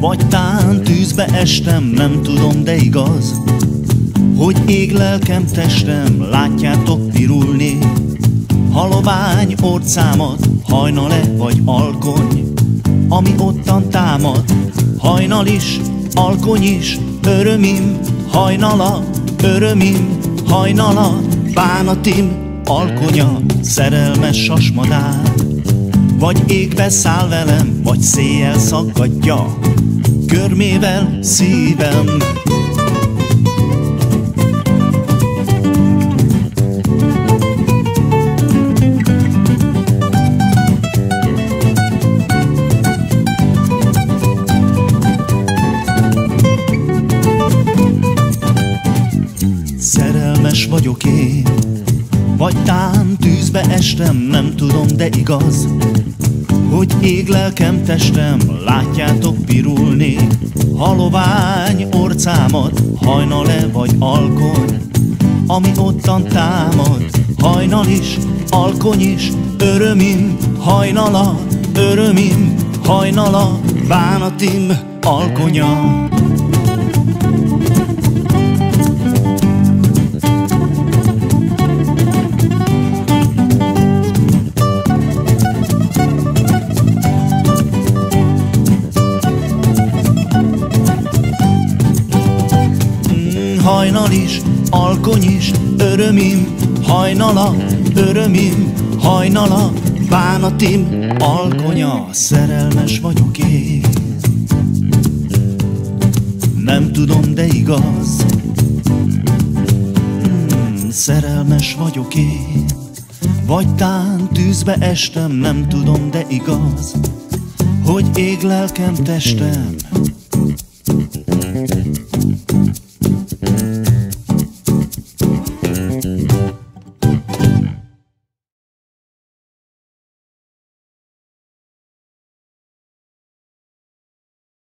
Vagy tán tűzbe estem, nem tudom, de igaz, hogy ég lelkem, testem, látjátok pirulni. Halovány orcámat, hajnal-e vagy alkony, ami ottan támad, hajnal is, alkony is, örömim, hajnala, örömim, hajnala, bánatim, alkonya, szerelmes sasmadár. Vagy égbe száll velem, vagy széjjel szaggatja körmével szívem. Szerelmes vagyok én, vagy tán tűzbe estem, nem tudom, de igaz, hogy ég lelkem, testem, látjátok pirulni. Halovány orcámat, hajnal-e vagy alkony, ami ottan támad, hajnal is, alkony is, örömim, hajnala, örömim, hajnala, bánatim, alkonya. Hajnal is, alkony is, örömim, hajnala, örömim, hajnala, bánatim, alkonya, szerelmes vagyok én. Nem tudom, de igaz, szerelmes vagyok én. Vagy tán tűzbe estem, nem tudom, de igaz, hogy ég lelkem, testem,